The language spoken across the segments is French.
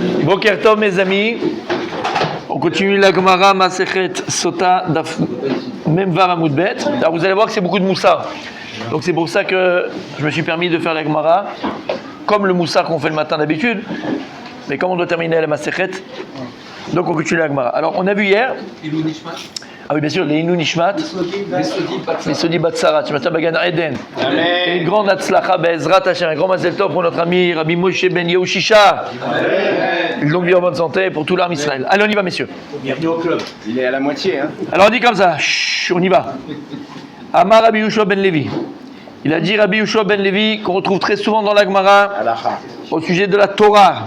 Boker Tov mes amis, on continue la Gemara Masechet Sota Daf Memvar Amud Bet. Alors vous allez voir que c'est beaucoup de moussa. Donc c'est pour ça que je me suis permis de faire la Gemara comme le moussa qu'on fait le matin d'habitude. Mais comme on doit terminer la Masechet, donc on continue la Gemara. Alors on a vu hier. Ah oui, bien sûr, les Inu Nishmat, les Sodi Batsara, Shmata Bagan Eden. Et une grande Hatzlacha Be'ezrat Hashem, un grand Mazel Tov pour notre ami Rabbi Moshe Ben Yehushisha. Une longue vie en bonne santé pour tout l'armée Israël. Allez, on y va, messieurs. Bienvenue au club. Il est à la moitié. Hein. Alors on dit comme ça, chut, on y va. Amar Rabbi Yehoshua Ben Levi. Il a dit Rabbi Yehoshua Ben Levi, qu'on retrouve très souvent dans la Gemara, au sujet de la Torah.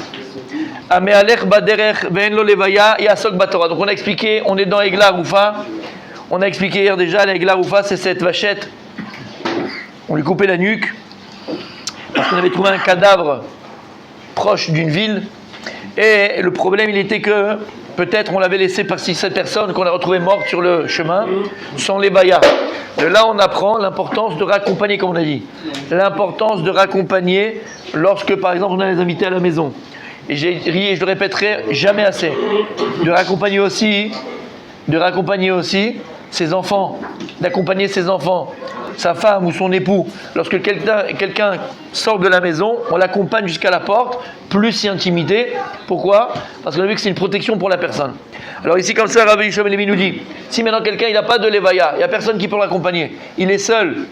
Amealech baderech ve'en lo levaya yasok batorah. Donc on a expliqué, on est dans Egla Roufa. On a expliqué hier déjà, la Egla Roufa, c'est cette vachette. On lui coupait la nuque parce qu'on avait trouvé un cadavre proche d'une ville. Et le problème, il était que peut-être on l'avait laissé par cette personne qu'on a retrouvée morte sur le chemin sans levaya. De là, on apprend l'importance de raccompagner, comme on a dit. L'importance de raccompagner lorsque, par exemple, on a les invités à la maison. Et j'ai ri et je le répéterai jamais assez. De raccompagner aussi ses enfants, d'accompagner ses enfants, sa femme ou son époux. Lorsque quelqu'un sort de la maison, on l'accompagne jusqu'à la porte, plus s'y intimider. Pourquoi ? Parce qu'on a vu que c'est une protection pour la personne. Alors ici, comme ça, Rabbi Yehoshua Ben Levi nous dit, si maintenant quelqu'un il n'a pas de levaya, il n'y a personne qui peut l'accompagner, il est seul.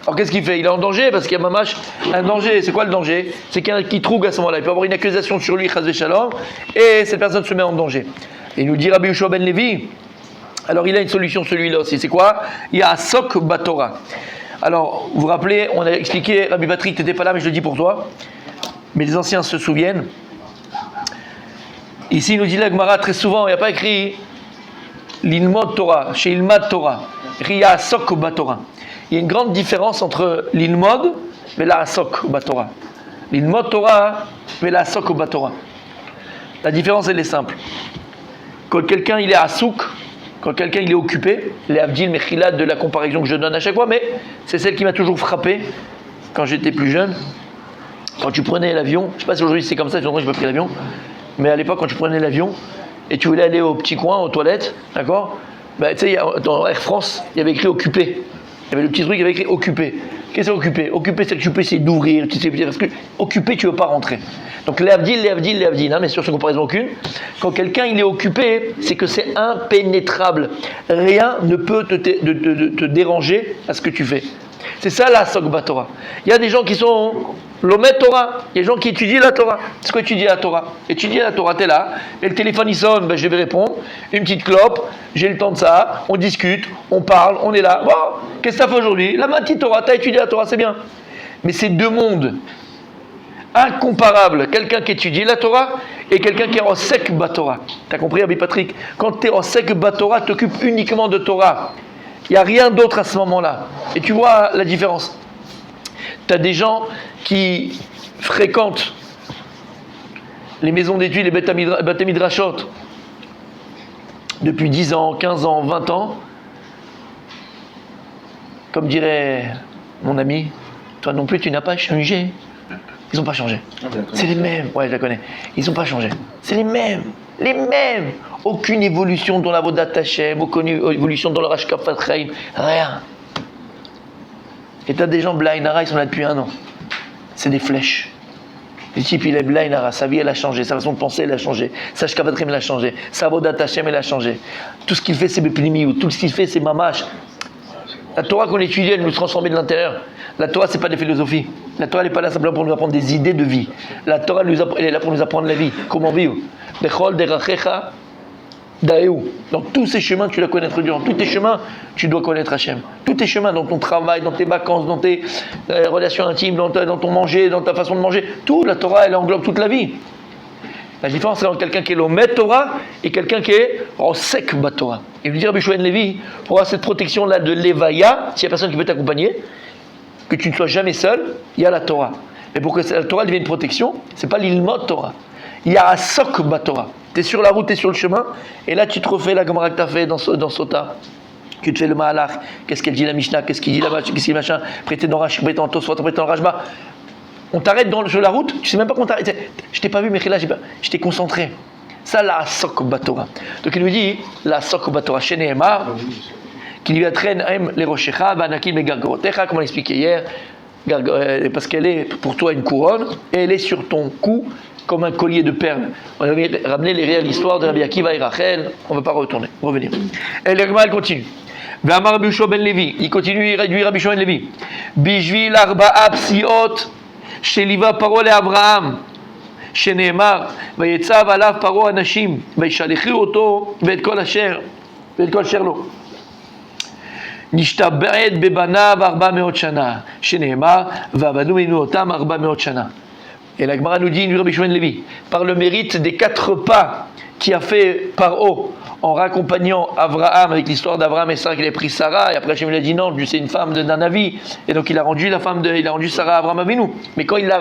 Alors qu'est-ce qu'il fait ? Il est en danger parce qu'il y a mamash un danger. C'est quoi le danger ? C'est quelqu'un qui trouve à ce moment-là. Il peut avoir une accusation sur lui, chas v'shalom, et cette personne se met en danger. Et il nous dit Rabbi Yehoshua Ben Levi, alors il a une solution celui-là aussi. C'est quoi ? Il y a Asok Batora. Alors vous vous rappelez, on a expliqué, Rabbi Patrick, tu n'étais pas là mais je le dis pour toi. Mais les anciens se souviennent. Ici il nous dit la Gemara très souvent, il n'y a pas écrit l'ilmod Torah, chez Ilmad Torah. Il y a Asok Batora. Il y a une grande différence entre l'ilmod et la asok batora. L'ilmod Torah et la asok batora. La différence elle est simple. Quand quelqu'un il est asouk, quand quelqu'un il est occupé, les avdil mechilad de la comparaison que je donne à chaque fois, mais c'est celle qui m'a toujours frappé quand j'étais plus jeune. Quand tu prenais l'avion, je ne sais pas si aujourd'hui c'est comme ça, aujourd'hui je n'ai pas pris l'avion, mais à l'époque quand tu prenais l'avion et tu voulais aller au petit coin, aux toilettes, d'accord, tu sais, dans Air France, il y avait écrit occupé. Il y avait le petit truc, il y avait écrit occupé. Qu'est-ce que c'est occupé ? Occupé, c'est que tu peux essayer d'ouvrir, parce que occupé, tu ne veux pas rentrer. Donc les avdil, hein, mais sur ce comparaison aucune. Quand quelqu'un il est occupé, c'est que c'est impénétrable. Rien ne peut te déranger à ce que tu fais. C'est ça la Asok Batora. Il y a des gens qui sont l'Omet Torah. Il y a des gens qui étudient la Torah. C'est quoi étudier la Torah ? Étudier la Torah, t'es là, et le téléphone il sonne, ben, je vais répondre. Une petite clope, j'ai le temps de ça, on discute, on parle, on est là. Bon, qu'est-ce que tu as fait aujourd'hui ? La petite Torah, tu as étudié la Torah, c'est bien. Mais c'est deux mondes incomparables. Quelqu'un qui étudie la Torah et quelqu'un qui est en sek Batora. Tu as compris, Rabbi Patrick ? Quand tu es en sek Batora, tu t'occupes uniquement de Torah. Il n'y a rien d'autre à ce moment-là. Et tu vois la différence. Tu as des gens qui fréquentent les maisons d'études, les Beth Midrashot, depuis 10 ans, 15 ans, 20 ans. Comme dirait mon ami, toi non plus tu n'as pas changé. Ils n'ont pas changé. C'est les mêmes. Ouais, je la connais. Ils n'ont pas changé. C'est les mêmes. Les mêmes. Aucune évolution dans la Vodat Hashem, aucune évolution dans le Hashkafat Chaim, rien. Et tu as des gens Blainara, ils sont là depuis 1 an. C'est des flèches. Le type, il est Blainara, sa vie elle a changé, sa façon de penser elle a changé, sa Hashkafat Chaim elle a changé, sa Vodat Hashem elle a changé. Tout ce qu'il fait c'est Bepnimiut, tout ce qu'il fait c'est Mamash. La Torah qu'on étudie, elle nous transforme de l'intérieur. La Torah, c'est pas des philosophies. La Torah, elle n'est pas là simplement pour nous apprendre des idées de vie. La Torah, elle est là pour nous apprendre la vie. Comment vivre. Bechol derachecha daeu. Dans tous ces chemins, tu dois connaître Dieu. Dans tous tes chemins, tu dois connaître Hachem. Tous tes chemins, dans ton travail, dans tes vacances, dans tes relations intimes, dans ton manger, dans ta façon de manger. Tout, la Torah, elle englobe toute la vie. La différence, c'est entre quelqu'un qui est l'Omet Torah et quelqu'un qui est en sek Batora. Et lui dire, Rabbi Yehoshua Ben Levi, pour avoir cette protection-là de l'Evaya, s'il n'y a personne qui peut t'accompagner, que tu ne sois jamais seul, il y a la Torah. Et pour que la Torah devienne une protection, c'est pas l'ilmod Torah. Il y a Asok Batora. Tu es sur la route, tu es sur le chemin, et là tu te refais la Gemara que tu as fait dans Sota. Tu te fais le Mahalach, qu'est-ce qu'elle dit la Mishnah, qu'est-ce qu'il dit là-bas, qu'est-ce qu'il dit machin, prêtez dans Rashi, prêtez dans Tosfot, prêtez dans Rajba. On t'arrête sur la route, tu sais même pas qu'on t'arrête. Je t'ai pas vu, Mechila, je t'ai concentré. Ça, la sok batora. Donc il nous dit, la sok batora, Shene Emar, qui lui traîne les rochecha, Banakim et Gargorotecha, comme on l'a expliqué hier, parce qu'elle est pour toi une couronne, et elle est sur ton cou comme un collier de perles. On avait ramené les réelles histoires de Rabbi Akiva et Rachel, on ne va pas revenir. Et l'Egma, elle continue. V'amar Rabbi Yoshua ben Levi, il continue, il réduit Rabbi Yoshua ben Levi. Bishvil arba'a psiot, sheliva paro le Abraham. שנאמר, ויצב עליו פרעה אנשים, וישלחו אותו ואת כל אשר לו. נשתבעת בבניו 400 שנה, שנאמר, ועבדו ממנו אותם 400 שנה. Et la Gemara nous dit, Rabbi Yoshua ben Levi, par le mérite des 4 pas qui a fait Paro en raccompagnant Abraham avec l'histoire d'Abraham et Sarah qu'il a pris Sarah, et après Hachem lui a dit non, lui c'est une femme d'un avis, et donc il a rendu Sarah à Abraham Avinu. Mais quand il l'a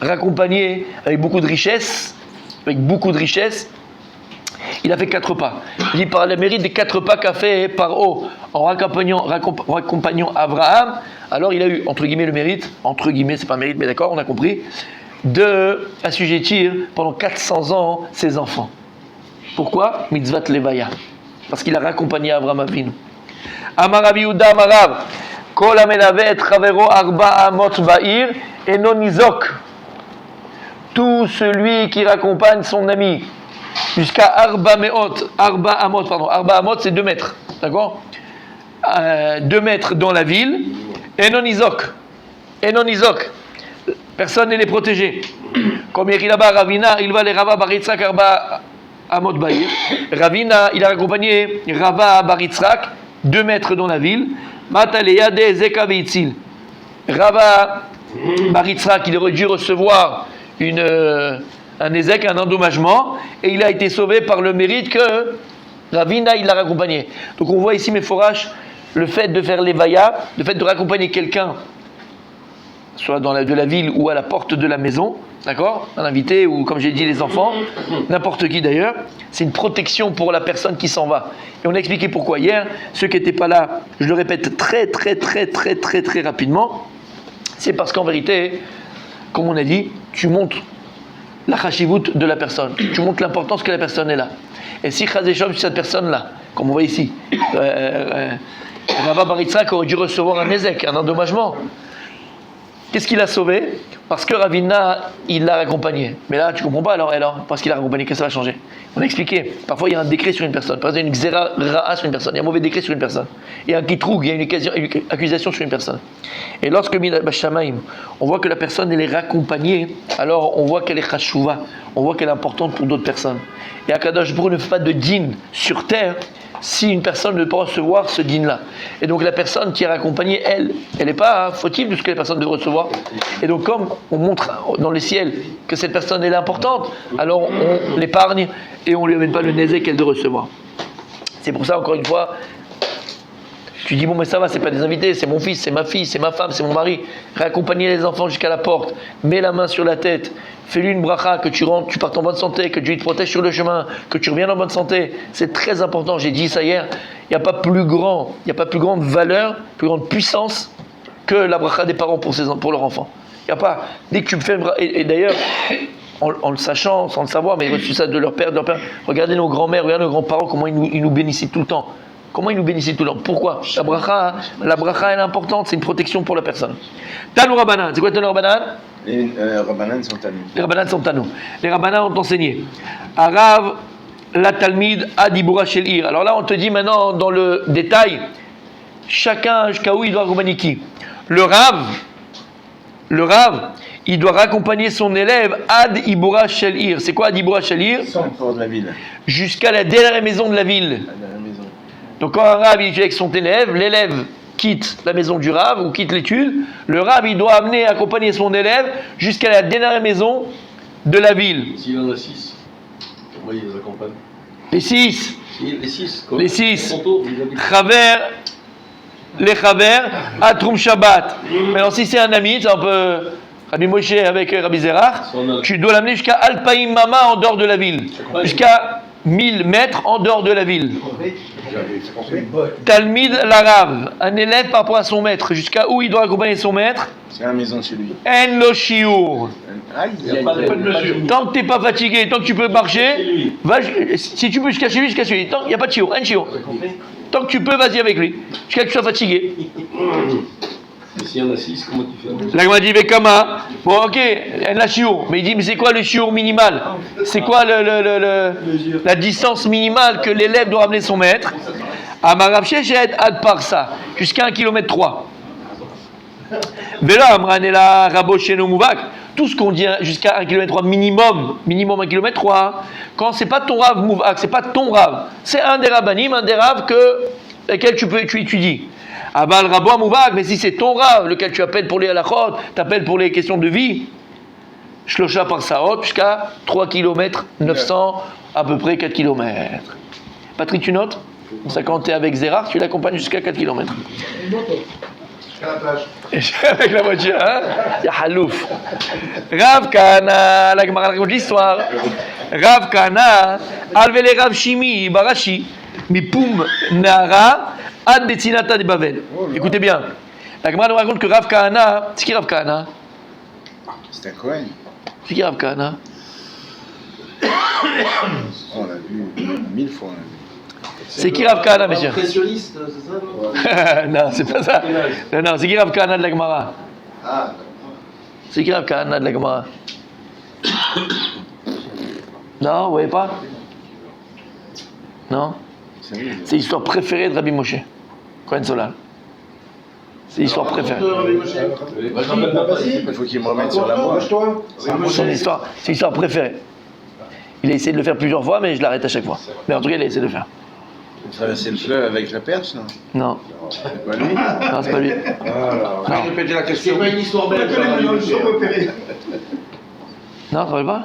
raccompagné avec beaucoup de richesse, il a fait 4 pas. Il dit par le mérite des 4 pas qu'a fait Paro en raccompagnant Abraham, alors il a eu, entre guillemets, le mérite, entre guillemets, c'est pas mérite, mais d'accord, on a compris, de assujettir pendant 400 ans ses enfants. Pourquoi? Mitzvat Levaya. Parce qu'il a raccompagné Abraham Avinu. Amar Rabbi Yehuda Amarav, Kol amelavet chavero arba amot ba'ir eno nizok. Tout celui qui raccompagne son ami jusqu'à Arba Amot, c'est 2 mètres, d'accord, 2 mètres dans la ville, Enon Izok, personne ne les protégé. Comme il y a là-bas Ravina, il va les Rava Baritzrak Arba Amot Baïr. Ravina, il a accompagné Rava Baritzrak, 2 mètres dans la ville, Mataleyade Zeka Veitzil. Rava Baritzrak, il aurait dû recevoir un ézek, un endommagement, et il a été sauvé par le mérite que Ravina, il l'a raccompagné. Donc on voit ici, mes forages, le fait de faire l'évaya, le fait de raccompagner quelqu'un, soit de la ville ou à la porte de la maison, d'accord, un invité ou comme j'ai dit les enfants, n'importe qui d'ailleurs, c'est une protection pour la personne qui s'en va. Et on a expliqué pourquoi hier, ceux qui n'étaient pas là, je le répète très rapidement, c'est parce qu'en vérité, comme on a dit, tu montres la chashivut de la personne, tu montres l'importance que la personne est là. Et si Chazéchom, cette personne-là, comme on voit ici, Rava Baritzrak aurait dû recevoir un ézek, un endommagement. Qu'est-ce qu'il a sauvé? Parce que Ravina, il l'a accompagné. Mais là, tu comprends pas alors parce qu'il a accompagné, que ça va changer. On a expliqué. Parfois, il y a un décret sur une personne. Par exemple, il y a une xéra ra'a sur une personne. Il y a un mauvais décret sur une personne. Il y a un kitroug, il y a une accusation sur une personne. Et lorsque Shamaim, on voit que la personne, elle est raccompagnée, alors on voit qu'elle est chashouva. On voit qu'elle est importante pour d'autres personnes. Et Akadosh Baruch Hu ne fait pas de din sur terre si une personne ne peut pas recevoir ce din-là. Et donc la personne qui est raccompagnée, elle n'est pas fautive de ce que la personne devrait recevoir. Et donc comme on montre dans le ciel que cette personne est importante, alors on l'épargne et on ne lui amène pas le nézé qu'elle doit recevoir. C'est pour ça, encore une fois, tu dis bon mais ça va, c'est pas des invités, c'est mon fils, c'est ma fille, c'est ma femme, c'est mon mari. Raccompagner les enfants jusqu'à la porte, mets la main sur la tête, fais-lui une bracha, que tu rentres, tu partes en bonne santé, que Dieu te protège sur le chemin, que tu reviennes en bonne santé. C'est très important, j'ai dit ça hier, il n'y a pas plus grande valeur, plus grande puissance que la bracha des parents pour leurs enfants. Il n'y a pas, dès que tu me fais une bracha, et d'ailleurs, en le sachant, sans le savoir, mais ils reçu ça de leur père, regardez nos grands-mères, regardez nos grands-parents, comment ils nous bénissent tout le temps. Comment ils nous bénissent tout le temps? Pourquoi? La bracha elle est importante, c'est une protection pour la personne. Tanou Rabbanan, c'est quoi Tanou Rabbanan? Les Rabbanan sont à nous. Les Rabbanan sont à nous. Les Rabbanan ont enseigné. Arav, la Talmid, Adibura Shelir. Alors là, on te dit maintenant dans le détail, chacun jusqu'à où il doit accompagner qui? Le Rav, il doit raccompagner son élève Ad Ibura Shelir. C'est quoi Ad Ibura Shelir? Centre de la ville. Jusqu'à la dernière maison de la ville. Donc quand un Rav il est avec son élève, l'élève quitte la maison du Rav ou quitte l'étude, le Rav il doit accompagner son élève jusqu'à la dernière maison de la ville. S'il en a 6, comment il les accompagne? Les 6. Les 6. Les Chaver, Atrum Shabbat. Maintenant si c'est un ami, c'est un peu Rabbi Moshe avec Rabbi Zerach, tu dois l'amener jusqu'à Alpaïm Mama en dehors de la ville. Jusqu'à 1000 mètres en dehors de la ville. Talmid l'arabe, un élève par rapport à son maître, jusqu'à où il doit accompagner son maître. C'est à la maison de chez lui. En lo shiur. Il n'y a pas de mesure. Tant que tu n'es pas fatigué, tant que tu peux marcher, va, si tu peux jusqu'à chez lui, jusqu'à chez lui. Tant qu'il n'y a pas de shiur, un shiur. Tant que tu peux, vas-y avec lui, jusqu'à ce que tu sois fatigué. Et s'il y en a 6, comment tu fais? Là, il m'a dit, Vekama. Bon, ok, elle a shiur. Mais il dit, mais c'est quoi le shiur minimal? C'est quoi la distance minimale que l'élève doit ramener son maître? Amarav Shechet ad Parsa, jusqu'à 1,3 km. Vela Amranela Rabosheno Mouvak, tout ce qu'on dit jusqu'à 1,3 km minimum 1,3 km, quand c'est pas ton Rav Mouvak, c'est pas ton Rav, c'est un des Rabbanim, un des Rav lequel tu étudies. Abal Rabo Mouvak, mais si c'est ton Rav, lequel tu appelles pour les halachot, tu appelles pour les questions de vie, Shlosha par Saot, jusqu'à 3 km 900, à peu près 4 km. Patrick, tu notes? Ça, quand tu es avec Zérard, tu l'accompagnes jusqu'à 4 km. Avec la voiture, hein? Ya halouf. Rav Kahana, la Gemara raconte l'histoire. Rav Kahana, alvele Rav Shimi Barashi, Mipum Nara, Ad Betzinata de Bavel. Écoutez bien. La Gemara nous raconte que Rav Kahana, c'est qui Rav Kahana? C'est un Cohen. C'est qui Rav Kahana? On l'a vu 1000 fois. On l'a vu. C'est qui Rav Kahana, messieurs? Impressionniste, c'est ça, non? Non, c'est pas ça. Non, c'est qui Rav Kahana de la Gemara? Ah, C'est qui Rav Kahana de la Gemara? Non, vous voyez pas? Non? C'est l'histoire préférée de Rabbi Moshe, Cohen Solal. C'est l'histoire préférée. Il faut qu'il me remette sur la voie. C'est l'histoire préférée. Il a essayé de le faire plusieurs fois, mais je l'arrête à chaque fois. Mais en tout cas, il a essayé de le faire. Traverser le fleuve avec la perche, non? Non. C'est pas lui? Non, c'est pas lui. Non. Répétez la question. c'est pas une histoire belge. Non, tu te rappelles pas?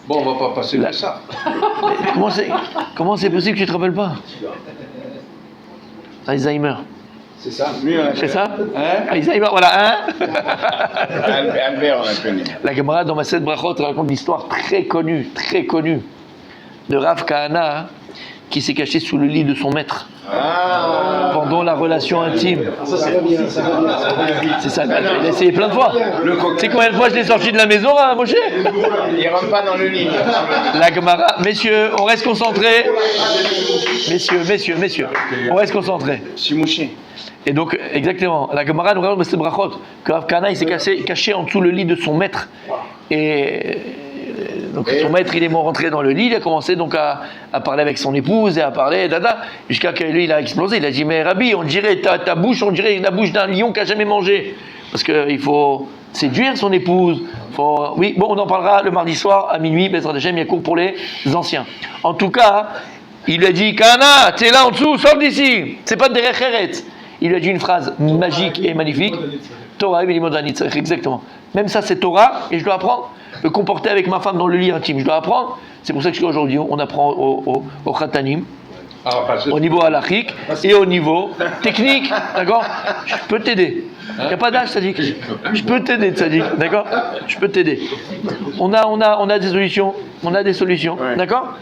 Bon, on va pas passer Là. de ça. Comment c'est possible que tu te rappelles pas? Alzheimer. C'est ça. Lui, on l'a C'est ça? Hein? Alzheimer, voilà, hein? Albert, on l'a connu. La Gemara dans Maset Brachot raconte l'histoire très connue de Rav Kahana, hein, qui s'est caché sous le lit de son maître pendant la relation intime. Ça, c'est pas bien. C'est ça, il a essayé plein de fois. C'est combien de fois je l'ai sorti de la maison, hein, Moshe? Il rentre pas dans le lit. La Gemara, messieurs, on reste concentrés. Messieurs, on reste concentrés. Je suis mouché. Et donc, exactement, la Gemara nous raconte Maset Brachot que Rav Kahana il s'est caché en dessous le lit de son maître. Et donc son maître il est rentré dans le lit, il a commencé donc à parler avec son épouse et à parler jusqu'à que lui il a explosé. Il a dit mais Rabbi, on dirait ta bouche, on dirait la bouche d'un lion qui a jamais mangé, parce qu'il faut séduire son épouse. Oui, bon, on en parlera le mardi soir à minuit. Bezrat Hashem, il y a cours pour les anciens. En tout cas, il lui a dit Kahana, t'es là en dessous, sors d'ici. C'est pas de derech eretz. Il lui a dit une phrase magique et magnifique. Torah et Limodanitzah, exactement. Même ça, c'est Torah, et je dois apprendre. Me comporter avec ma femme dans le lit intime, je dois apprendre. C'est pour ça qu'aujourd'hui, on apprend au Khatanim, au niveau halachique et au niveau technique, d'accord? Je peux t'aider. Il n'y a pas d'âge, Tzadik. Je peux t'aider, Tzadik, d'accord? Je peux t'aider. On a des solutions. Ouais. D'accord?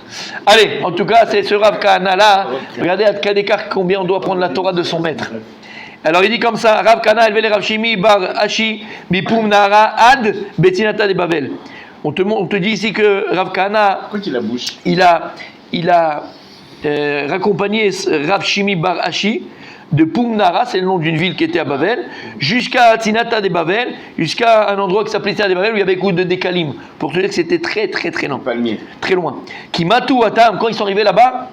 Allez, en tout cas, c'est ce Rav Kahana là. Regardez à Kadekar combien on doit prendre la Torah de son maître. Alors il dit comme ça, Rav Kahana elvele Rav Shimi bar Ashi Mipum Nara Ad Betzinata de Bavel. On te dit ici que Rav Kahana, Pourquoi qu'il a bouche? il a raccompagné Rav Shimi bar Ashi de Pumnara, c'est le nom d'une ville qui était à Bavel, jusqu'à Tzinata de Bavel, jusqu'à un endroit qui s'appelait Tzinata de Bavel où il y avait beaucoup de décalim. Pour te dire que c'était très long. Palmier. Très loin. Kimatu Atam, quand ils sont arrivés là-bas,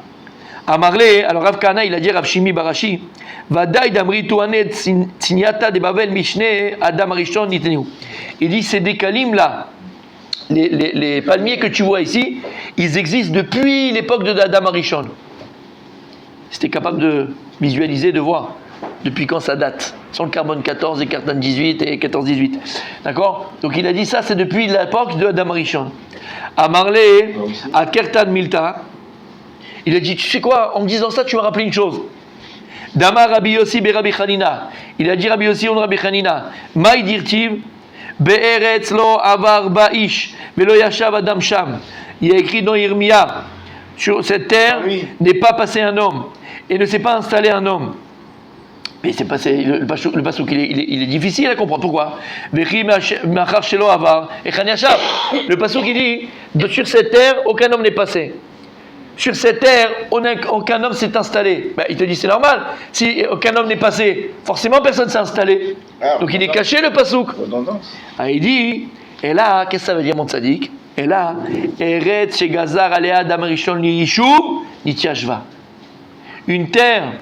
à Marley, alors Rav Kahana, il a dit Rav Shimi Barashi, Vadaï damri tuanet Tzinata de Bavel Mishne Adam Arishon Nitenu. Il dit ces décalim là, les palmiers que tu vois ici, ils existent depuis l'époque de Adam Arishon. C'était capable de visualiser, de voir depuis quand ça date. Sans le carbone 14 et carbone 18 et 14-18. D'accord? Donc il a dit ça, c'est depuis l'époque de Adam Arishon. À Marley, à Kertan Milta, il a dit, tu sais quoi, en me disant ça, tu m'as rappelé une chose. Dama Rabbi Yossi be Rabbi Chanina. Il a dit Rabbi Yossi on Rabbi Chanina. Maï dirtiv, be'eretz lo avar ba'ish, velo yashav adam sham. Il y a écrit dans Yirmia, sur cette terre n'est pas passé un homme. et ne s'est pas installé un homme. Mais c'est pas, le pasouk il est difficile à comprendre. Pourquoi? Le pasouk il dit, sur cette terre, aucun homme n'est passé. Sur cette terre, aucun homme s'est installé. Ben, il te dit c'est normal. Si aucun homme n'est passé, forcément personne s'est installé. Donc il est caché le pasouk. Ah, il dit, et là, qu'est-ce que ça veut dire mon tzaddik? Et là, Eretz shegazar alea adam rishon li yishuv nitiashva. Une terre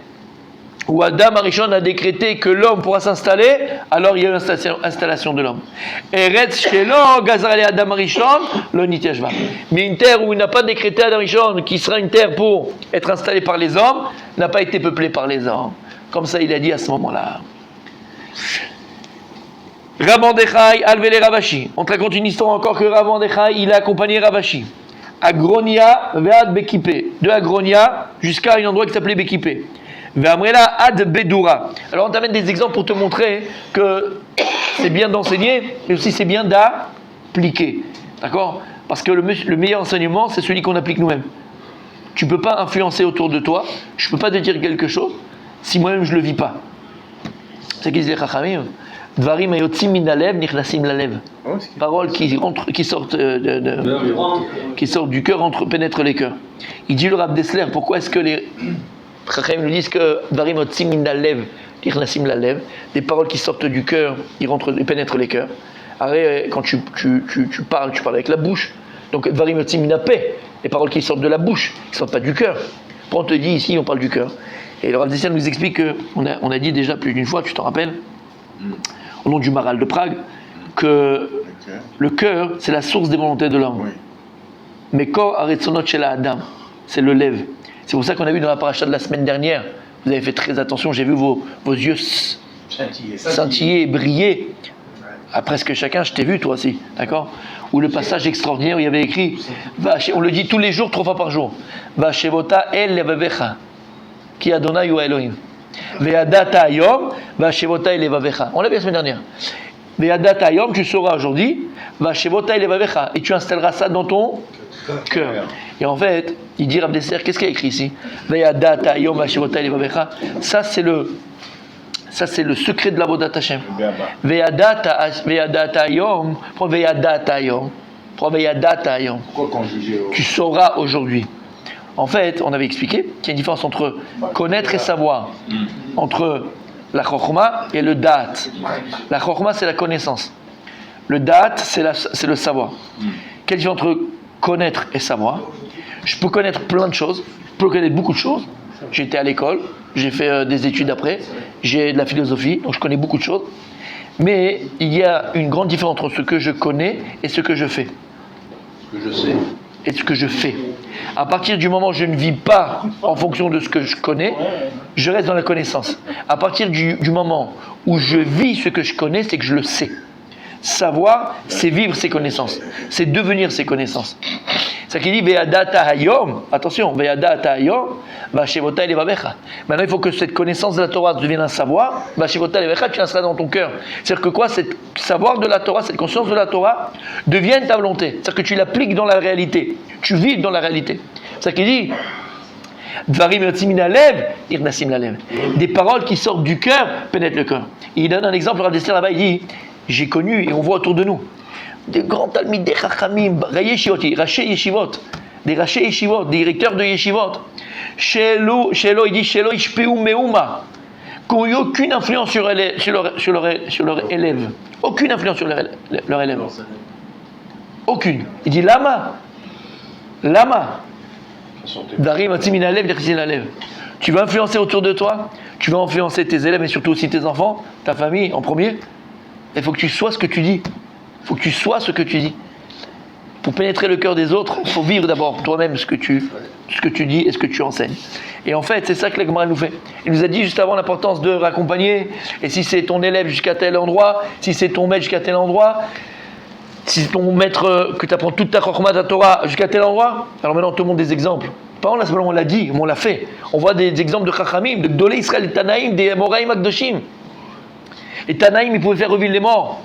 où Adam Arishon a décrété que l'homme pourra s'installer, alors il y a l'installation de l'homme. Eretz shelo gazar alea adam Arishon lo nitiashva. Mais une terre où il n'a pas décrété Adam Arishon, qui sera une terre pour être installée par les hommes, n'a pas été peuplée par les hommes. Comme ça, il a dit à ce moment-là. Rav Mordechai alvele Ravashi. On te raconte une histoire encore que Rav Mordechai, il a accompagné Ravashi. Agronia ve'ad Bekipé. De Agronia jusqu'à un endroit qui s'appelait Bekipé. Ve'amrela ad Bedura. Alors on t'amène des exemples pour te montrer que c'est bien d'enseigner, mais aussi c'est bien d'appliquer. D'accord? Parce que le meilleur enseignement, c'est celui qu'on applique nous-mêmes. Tu ne peux pas influencer autour de toi. Je ne peux pas te dire quelque chose si moi-même je ne le vis pas. C'est ce qu'ils disent les Chachamim. Dvarim ayotzim min halev nichnasim lalev. Paroles qui sortent du cœur, pénètrent les cœurs. Il dit le Rav Dessler, pourquoi est-ce que les Chachamim nous disent que Dvarim ayotzim min halev nichnasim lalev, des paroles qui sortent du cœur, ils pénètrent les cœurs. Arrête, quand tu parles avec la bouche. Donc Dvarim ayotzim min hape, les paroles qui sortent de la bouche, qui ne sortent pas du cœur. Après on te dit ici, on parle du cœur. Et le Rav Dessler nous explique qu'on a dit déjà plus d'une fois, tu t'en rappelles, au nom du Maral de Prague, que le cœur, c'est la source des volontés de l'homme. Oui. Mais Kor Aretzonot Shel Adam, c'est le lève. C'est pour ça qu'on a vu dans la paracha de la semaine dernière, vous avez fait très attention, j'ai vu vos yeux scintiller et briller. À presque chacun, je t'ai vu toi aussi, d'accord? Ou le passage extraordinaire où il y avait écrit, on le dit tous les jours, 3 fois par jour, Vashevota el levavecha, ki Adonai hu Elohim. Ve'adata ayom, va'shevota elevavecha. On l'a vu la semaine dernière. Ve'adata ayom, tu sauras aujourd'hui, va'shevota elevavecha, et tu installeras ça dans ton cœur. Et en fait, il dit Rav Dessler, qu'est-ce qu'il y a écrit ici? Ve'adata ayom, va'shevota elevavecha. Ça c'est le secret de l'avodat Hashem. Ve'adata ayom, prends ve'adata ayom. Pourquoi conjuguer? Tu sauras aujourd'hui. En fait, on avait expliqué qu'il y a une différence entre connaître et savoir, entre la chokhma et le da'at. La chokhma, c'est la connaissance. Le da'at, c'est le savoir. Quelle différence entre connaître et savoir? Je peux connaître plein de choses, je peux connaître beaucoup de choses. J'ai été à l'école, j'ai fait des études après, j'ai de la philosophie, donc je connais beaucoup de choses. Mais il y a une grande différence entre ce que je connais et ce que je fais. Ce que je sais. Et ce que je fais. À partir du moment où je ne vis pas en fonction de ce que je connais, je reste dans la connaissance. À partir du moment où je vis ce que je connais, c'est que je le sais. Savoir, c'est vivre ses connaissances. C'est devenir ses connaissances. C'est ce qu'il dit, Ve'adata hayom, attention, Ve'adata hayom, Va'shevota elevavecha. Maintenant, il faut que cette connaissance de la Torah devienne un savoir, Va'shevota elevavecha, tu l'installes dans ton cœur. C'est-à-dire que quoi, cette savoir de la Torah, cette conscience de la Torah, devienne ta volonté. C'est-à-dire que tu l'appliques dans la réalité. Tu vis dans la réalité. C'est ce qu'il dit, Dvarim yotzim min halev, nichnasim lalev. Des paroles qui sortent du cœur pénètrent le cœur. Il donne un exemple, Rav Dessler là-bas, il dit, j'ai connu, et on voit autour de nous, des grands talmides, des chachamim, raché yeshivot, des raché yeshivot, des directeurs de yeshivot. Shelo, il dit, Shelo ishpeu meuma, qui n'ont eu aucune influence sur leur élève. Aucune influence sur leur élève. Aucune. Il dit, Lama. Darim atzim min halev, nichnasim lalev. Tu vas influencer autour de toi, tu vas influencer tes élèves, mais surtout aussi tes enfants, ta famille en premier. Il faut que tu sois ce que tu dis. Il faut que tu sois ce que tu dis. Pour pénétrer le cœur des autres, il faut vivre d'abord toi-même ce que tu dis et ce que tu enseignes. Et en fait, c'est ça que la Gemara nous fait. Il nous a dit juste avant l'importance de raccompagner. Et si c'est ton élève jusqu'à tel endroit, si c'est ton maître jusqu'à tel endroit, si c'est ton maître que tu apprends toute ta chokhma, ta Torah jusqu'à tel endroit, alors maintenant on te montre des exemples. Pas on l'a dit, mais on l'a fait. On voit des exemples de chachamim, de Gdolei Israël, Tanaïm, des Amoraïm Akdoshim. Les Tanaïm, ils pouvaient faire revivre les morts.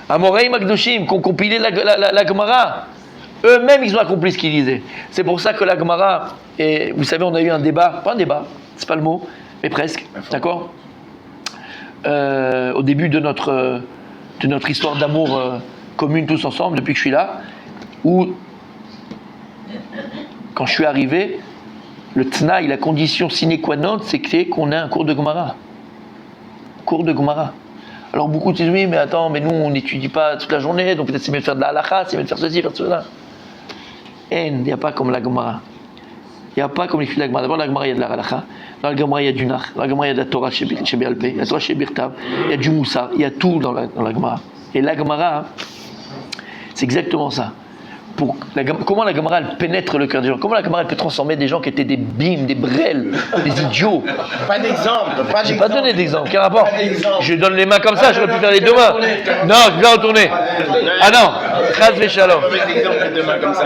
Amoraïm Akdoshim, qui ont compilé la Gemara. Eux-mêmes, ils ont accompli ce qu'ils disaient. C'est pour ça que la Gemara, et vous savez, on a eu un débat, pas un débat, c'est pas le mot, mais presque, d'accord, au début de notre histoire d'amour commune tous ensemble, depuis que je suis là, où, quand je suis arrivé, le Tnaï, la condition sine qua non, c'est qu'on ait un cours de Gemara. Cours de Gemara. Alors beaucoup disent, oui, mais attends, mais nous, on n'étudie pas toute la journée, donc peut-être c'est mieux de faire de la halakha, c'est mieux de faire ceci, faire cela. Il n'y a pas comme la Gemara. Il n'y a pas comme les filles de la Gemara. D'abord, la Gemara, il y a de la halakha. Dans la Gemara, il y a du Nach. Dans la Gemara, il y a de la Torah chez Béalpé. Il y a la Torah chez Birtav. Il y a du Moussa. Il y a tout dans la Gemara. Et la Gemara, c'est exactement ça. Comment la Gemara elle pénètre le cœur des gens? Comment la Gemara elle peut transformer des gens qui étaient des bimes, des brels, des idiots? Pas d'exemple. J'ai pas donné d'exemple. Quel rapport? Je donne les mains comme ça, j'aurais pu faire les deux mains. Non, je vais retourner. Ah non, Chaz v'Shalom.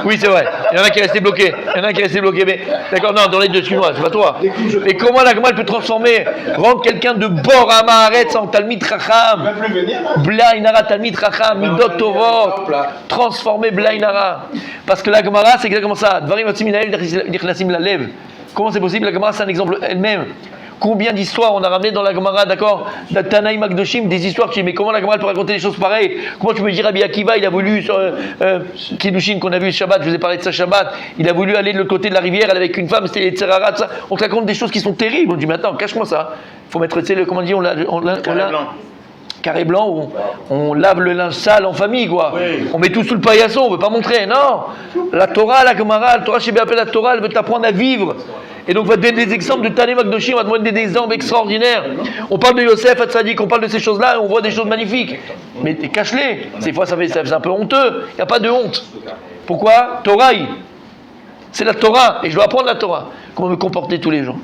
Oui, c'est vrai. Il y en a qui est resté bloqué. Mais d'accord, non, dans les deux, chinois, c'est pas toi. Mais comment la Gemara elle peut transformer, rendre quelqu'un de bord à Maharetz en Talmid Chacham, Blainara Talmid Chacham, Midot Tovot, transformer Blainara. Parce que la Gemara, c'est exactement ça. Comment c'est possible? La Gemara, c'est un exemple elle-même. Combien d'histoires on a ramené dans la Gemara, d'accord, Tanaï Magdoshim, des histoires qui disent mais comment la Gemara peut raconter des choses pareilles? Comment tu peux dire Rabbi Akiva, il a voulu sur Kiddushin qu'on a vu ce Shabbat, je vous ai parlé de ça Shabbat, il a voulu aller de l'autre côté de la rivière, aller avec une femme, c'était les Tserarat, ça. On te raconte des choses qui sont terribles. On dit mais attends, cache-moi ça. Il faut mettre, tu sais, comment on dit, on l'a carré blanc où on lave le linge sale en famille, quoi. Oui. On met tout sous le paillasson, on veut pas montrer. Non, la Torah, la Gemara, la Torah chez Béapé, la Torah, elle veut t'apprendre à vivre. Et donc, on va te donner des exemples de Tané Magdoshim, on va te donner des exemples extraordinaires. On parle de Yosef, Hatzadik, on parle de ces choses-là, on voit des choses magnifiques. Mais cache-les. Ces fois, ça fait un peu honteux. Il n'y a pas de honte. Pourquoi? Torah, c'est la Torah. Et je dois apprendre la Torah. Comment me comporter tous les jours.